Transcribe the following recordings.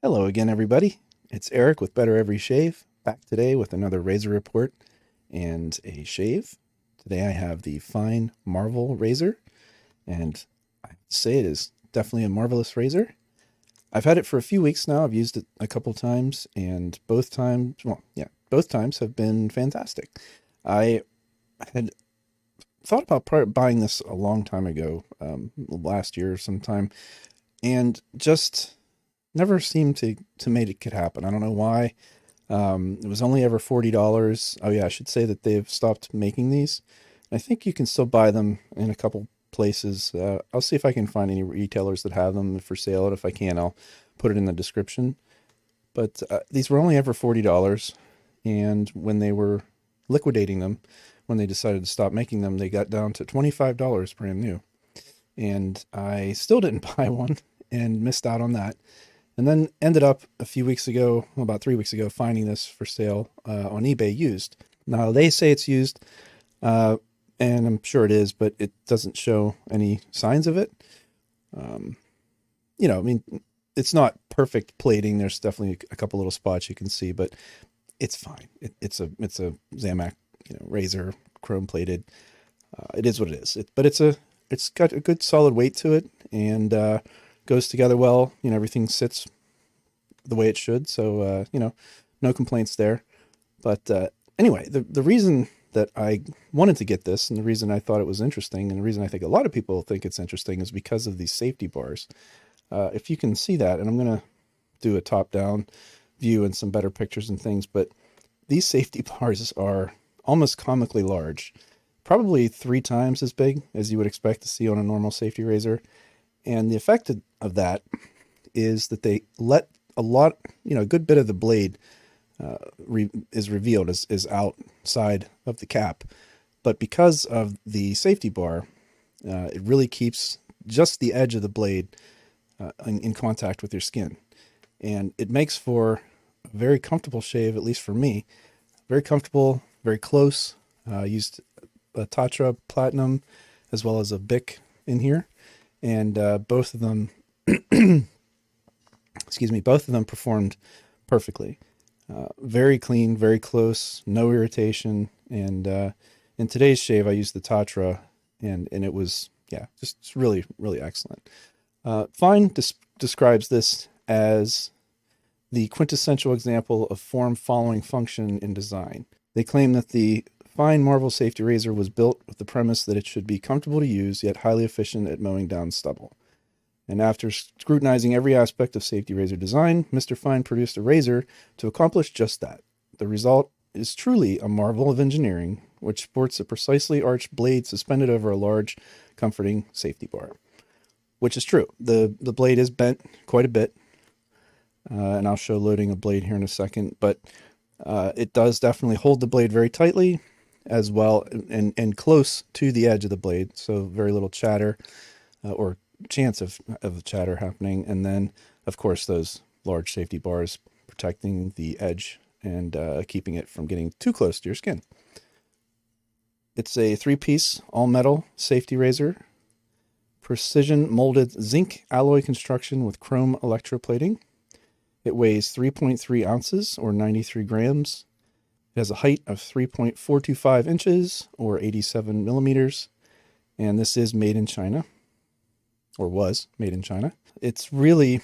Hello again, everybody. It's Eric with Better Every Shave, back today with another razor report and a shave. Today I have the Fine Marvel razor, and I have to say it is definitely a marvelous razor. I've had it for a few weeks now. I've used it a couple times, and both times have been fantastic. I had thought about buying this a long time ago, last year sometime, and just never seemed to make it could happen. I don't know why. It was only ever $40. Oh yeah, I should say that they've stopped making these. I think you can still buy them in a couple places. I'll see if I can find any retailers that have them for sale, and if I can, I'll put it in the description. But these were only ever $40, and when they were liquidating them, when they decided to stop making them, they got down to $25 brand new. And I still didn't buy one and missed out on that. And then ended up a few weeks ago, about 3 weeks ago, finding this for sale on eBay used. Now, they say it's used, and I'm sure it is, but it doesn't show any signs of it. I mean, it's not perfect plating. There's definitely a couple little spots you can see, but it's fine. It's a Zamac, razor, chrome plated. It is what it is. It's got a good solid weight to it, and goes together well. Everything sits the way it should. So, no complaints there. But anyway, the reason that I wanted to get this, and the reason I thought it was interesting, and the reason I think a lot of people think it's interesting, is because of these safety bars. If you can see that, and I'm going to do a top-down view and some better pictures and things, but these safety bars are almost comically large, probably 3 times as big as you would expect to see on a normal safety razor. And the effect of that is that they let a lot, a good bit of the blade is revealed, is outside of the cap. But because of the safety bar, it really keeps just the edge of the blade in contact with your skin. And it makes for a very comfortable shave, at least for me. Very comfortable, very close. Used a Tatra Platinum as well as a Bic in here. And both of them, both of them performed perfectly. Very clean, very close, no irritation. And in today's shave, I used the Tatra, and it was, just really, really excellent. Fine describes this as the quintessential example of form following function in design. They claim that the Fine Marvel Safety Razor was built with the premise that it should be comfortable to use, yet highly efficient at mowing down stubble. And after scrutinizing every aspect of safety razor design, Mr. Fine produced a razor to accomplish just that. The result is truly a marvel of engineering, which sports a precisely arched blade suspended over a large, comforting safety bar. Which is true. The blade is bent quite a bit, and I'll show loading a blade here in a second, but it does definitely hold the blade very tightly, as well, and close to the edge of the blade, so very little chatter or chance of chatter happening. And then, of course, those large safety bars protecting the edge and keeping it from getting too close to your skin. It's a 3-piece all-metal safety razor, precision molded zinc alloy construction with chrome electroplating. It weighs 3.3 ounces or 93 grams. It has a height of 3.425 inches or 87 millimeters. And this is made in China, or was made in China. It's really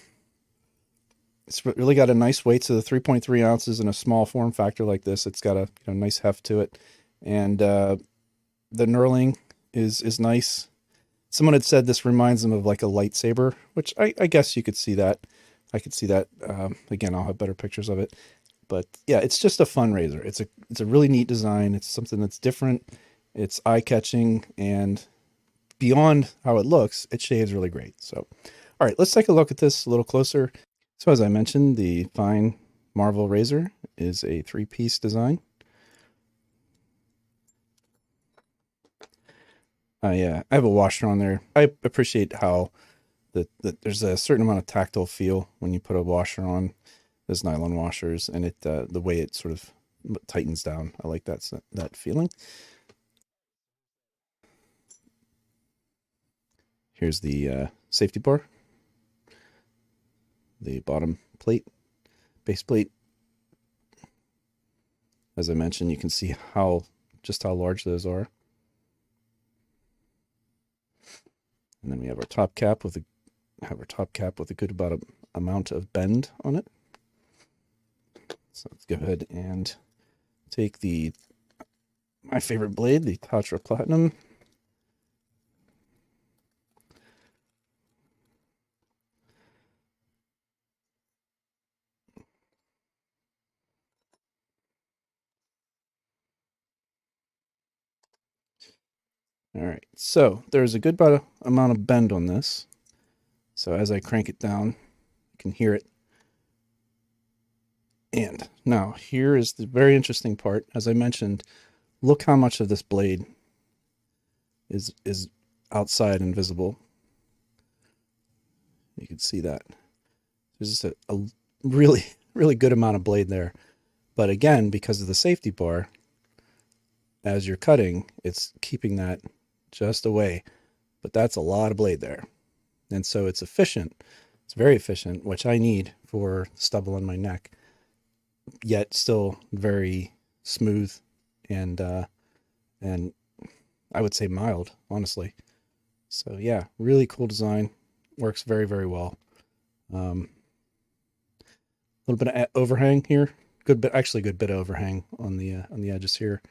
got a nice weight. So the 3.3 ounces in a small form factor like this, it's got a nice heft to it. And the knurling is nice. Someone had said this reminds them of like a lightsaber, which I guess you could see that. I could see that. Again, I'll have better pictures of it. But yeah, it's just a fun razor. It's a really neat design. It's something that's different. It's eye-catching, and beyond how it looks, it shaves really great. So, all right, let's take a look at this a little closer. So as I mentioned, the Fine Marvel razor is a 3-piece design. I have a washer on there. I appreciate how that there's a certain amount of tactile feel when you put a washer on those nylon washers, and it the way it sort of tightens down. I like that feeling. Here's the safety bar. The bottom plate, base plate. As I mentioned, you can see just how large those are. And then we have our top cap with a good amount of bend on it. So let's go ahead and take my favorite blade, the Tatra Platinum. All right, so there's a good amount of bend on this. So as I crank it down, you can hear it. And now here is the very interesting part. As I mentioned, look how much of this blade is outside and visible. You can see that. There's just a really, really good amount of blade there. But again, because of the safety bar, as you're cutting, it's keeping that just away. But that's a lot of blade there. And so it's efficient. It's very efficient, which I need for stubble on my neck, yet still very smooth and I would say mild, honestly. So yeah, really cool design. Works very, very well. A little bit of overhang here. Good bit of overhang on the edges here.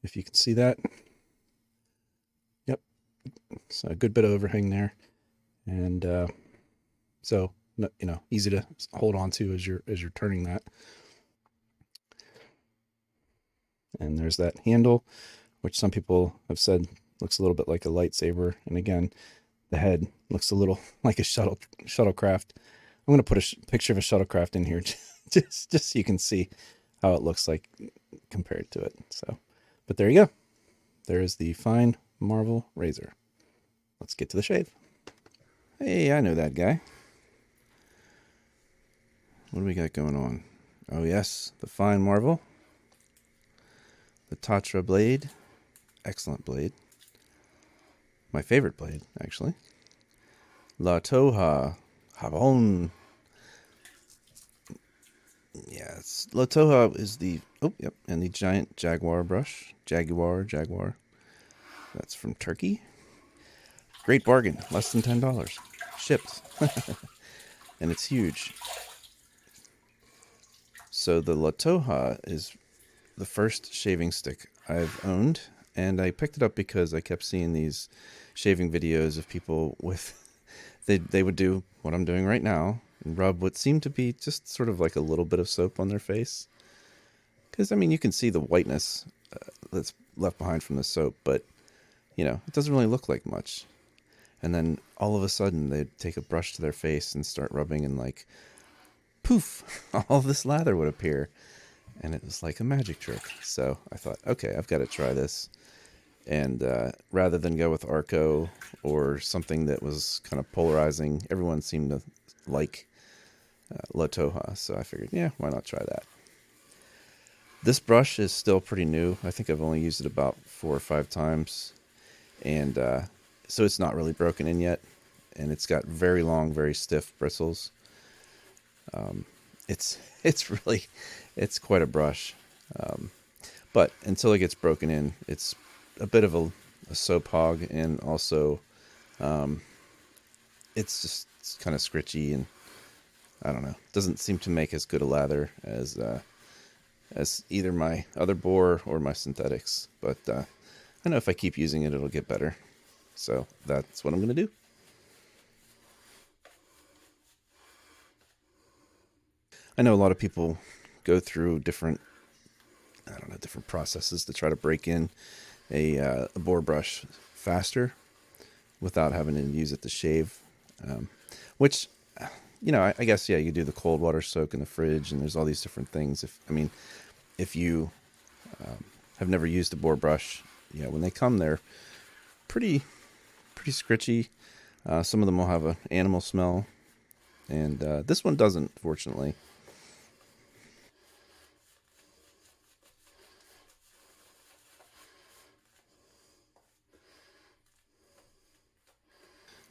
If you can see that. Yep. So a good bit of overhang there. And so easy to hold on to as you're turning that. And there's that handle, which some people have said looks a little bit like a lightsaber. And again, the head looks a little like a shuttlecraft. I'm going to put a picture of a shuttlecraft in here just so you can see how it looks like compared to it. So, but there you go. There is the fine marble razor. Let's get to the shave. Hey, I know that guy. What do we got going on? Oh yes, the fine marble. The Tatra blade. Excellent blade. My favorite blade, actually. La Toja. Javon. Yes. La Toja is and the giant Jaguar brush. Jaguar. That's from Turkey. Great bargain. Less than $10. Shipped. And it's huge. So the La Toja is the first shaving stick I've owned, and I picked it up because I kept seeing these shaving videos of people with they would do what I'm doing right now and rub what seemed to be just sort of like a little bit of soap on their face. Because I mean, you can see the whiteness that's left behind from the soap, but it doesn't really look like much. And then all of a sudden they'd take a brush to their face and start rubbing, and like poof, all this lather would appear. And it was like a magic trick. So I thought, okay, I've got to try this. And rather than go with Arco or something that was kind of polarizing, everyone seemed to like La Toja. So I figured, yeah, why not try that? This brush is still pretty new. I think I've only used it about 4 or 5 times. And so it's not really broken in yet. And it's got very long, very stiff bristles. It's quite a brush. But until it gets broken in, it's a bit of a soap hog, and also it's kind of scritchy, and I don't know, doesn't seem to make as good a lather as either my other Boar or my synthetics. But I know if I keep using it, it'll get better. So that's what I'm going to do. I know a lot of people go through different processes to try to break in a Boar brush faster without having to use it to shave. Which, I guess, yeah, you do the cold water soak in the fridge, and there's all these different things. If you have never used a Boar brush, when they come, they're pretty scritchy. Some of them will have an animal smell, and this one doesn't, fortunately.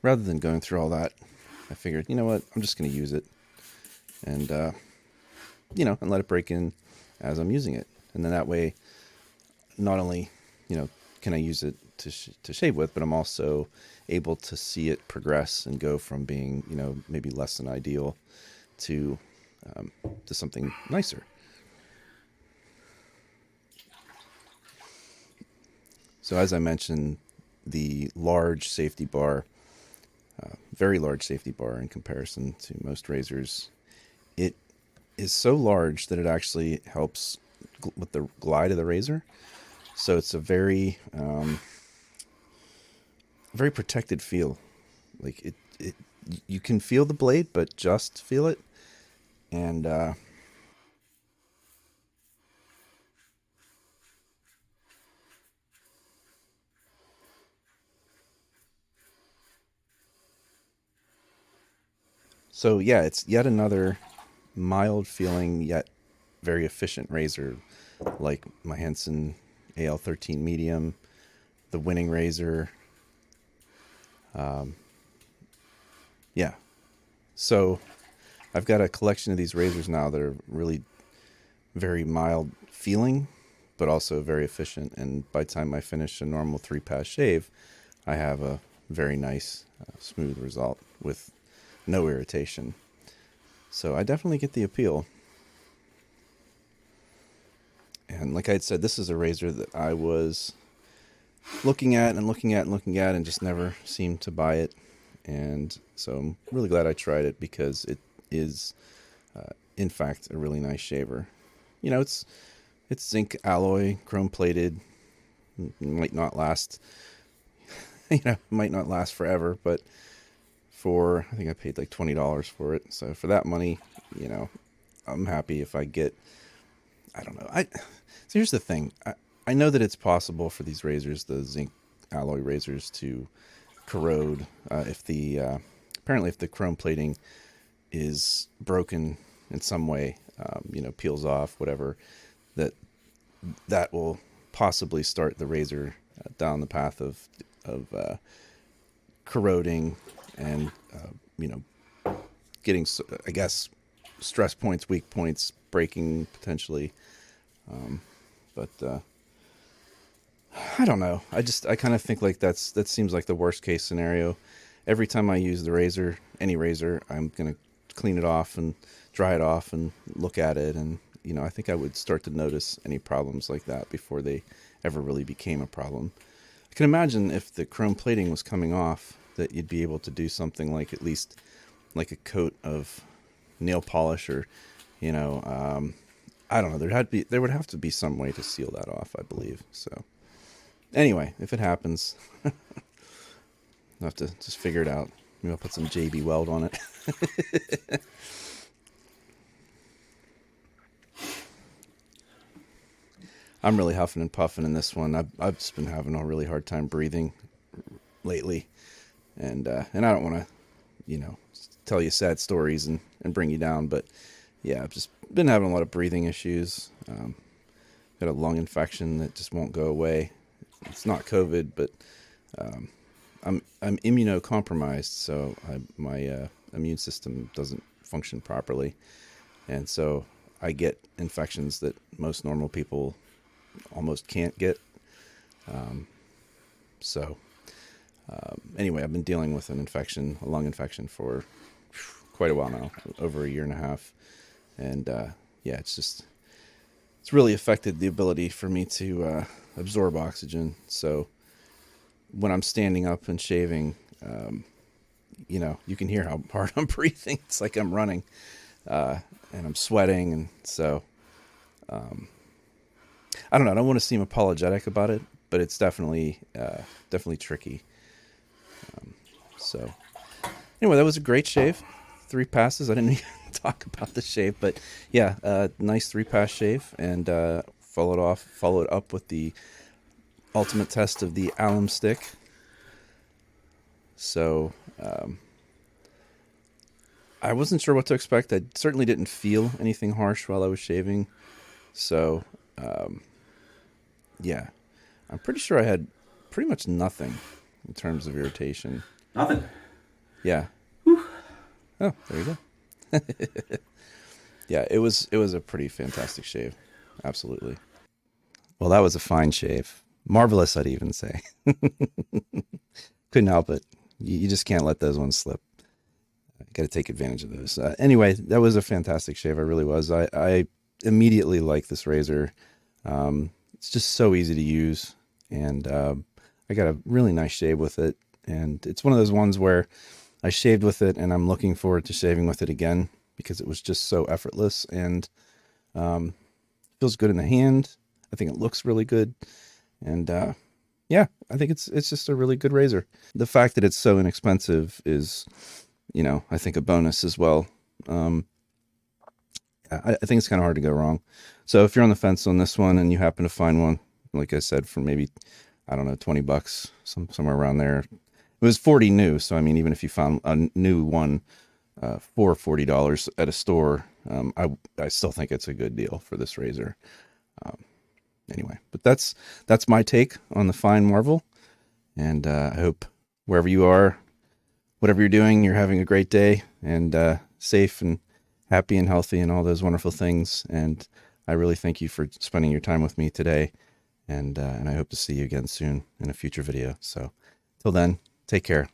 Rather than going through all that, I figured, you know what, I'm just going to use it. and and let it break in as I'm using it. And then that way, not only, can I use it to shave with, but I'm also able to see it progress and go from being, maybe less than ideal to something nicer. So as I mentioned, the large safety bar, very large safety bar in comparison to most razors, it is so large that it actually helps with the glide of the razor. So it's a very, very protected feel. Like it, you can feel the blade, but just feel it. And so yeah, it's yet another mild feeling yet very efficient razor, like my Henson AL13 medium, the winning razor. Yeah. So I've got a collection of these razors now that are really very mild feeling, but also very efficient. And by the time I finish a normal 3-pass shave, I have a very nice, smooth result with no irritation. So I definitely get the appeal. And like I had said, this is a razor that I was looking at and just never seemed to buy it. And so I'm really glad I tried it, because it is, in fact, a really nice shaver. It's zinc alloy, chrome plated. Might not last, might not last forever, but I think I paid like $20 for it. So for that money, I'm happy if I get, I don't know. So here's the thing. I know that it's possible for these razors, the zinc alloy razors, to corrode apparently if the chrome plating is broken in some way, peels off, whatever, that will possibly start the razor down the path of corroding and getting, I guess, stress points, weak points, breaking potentially. But I don't know. I kind of think like that seems like the worst case scenario. Every time I use the razor, any razor, I'm gonna clean it off and dry it off and look at it, and I think I would start to notice any problems like that before they ever really became a problem. I can imagine if the chrome plating was coming off, that you'd be able to do something like, at least like a coat of nail polish, or I don't know. There would have to be some way to seal that off, I believe. So anyway, if it happens, I'll have to just figure it out. Maybe I'll put some JB Weld on it. I'm really huffing and puffing in this one. I've just been having a really hard time breathing lately, and I don't want to, tell you sad stories and bring you down, but yeah, I've just been having a lot of breathing issues. Got a lung infection that just won't go away. It's not COVID, but I'm immunocompromised, so my immune system doesn't function properly, and so I get infections that most normal people almost can't get. Anyway, I've been dealing with a lung infection, for quite a while now, over a year and a half, and it's really affected the ability for me to absorb oxygen. So when I'm standing up and shaving, you can hear how hard I'm breathing. It's like I'm running, and I'm sweating, and so I don't know. I don't want to seem apologetic about it, but it's definitely tricky. So anyway, that was a great shave. 3 passes. I didn't even talk about the shave, but yeah, nice 3-pass shave, and followed up with the ultimate test of the alum stick. So I wasn't sure what to expect. I certainly didn't feel anything harsh while I was shaving. So yeah, I'm pretty sure I had pretty much nothing in terms of irritation. Nothing. Yeah. Whew. Oh, there you go. Yeah, it was a pretty fantastic shave. Absolutely. Well, that was a fine shave. Marvelous, I'd even say. Couldn't help it. You just can't let those ones slip. Got to take advantage of those. Anyway, that was a fantastic shave. I really was. I immediately like this razor. It's just so easy to use, and I got a really nice shave with it. And it's one of those ones where I shaved with it, and I'm looking forward to shaving with it again because it was just so effortless and feels good in the hand. I think it looks really good, and yeah, I think it's just a really good razor. The fact that it's so inexpensive is, I think a bonus as well. I think it's kind of hard to go wrong. So if you're on the fence on this one and you happen to find one, like I said, for maybe, I don't know, $20, somewhere around there. It was 40 new. So, I mean, even if you found a new one for $40 at a store, I still think it's a good deal for this razor. Anyway, but that's my take on the Fine Marvel. And I hope wherever you are, whatever you're doing, you're having a great day and safe and happy and healthy and all those wonderful things. And I really thank you for spending your time with me today. And I hope to see you again soon in a future video. So till then, take care.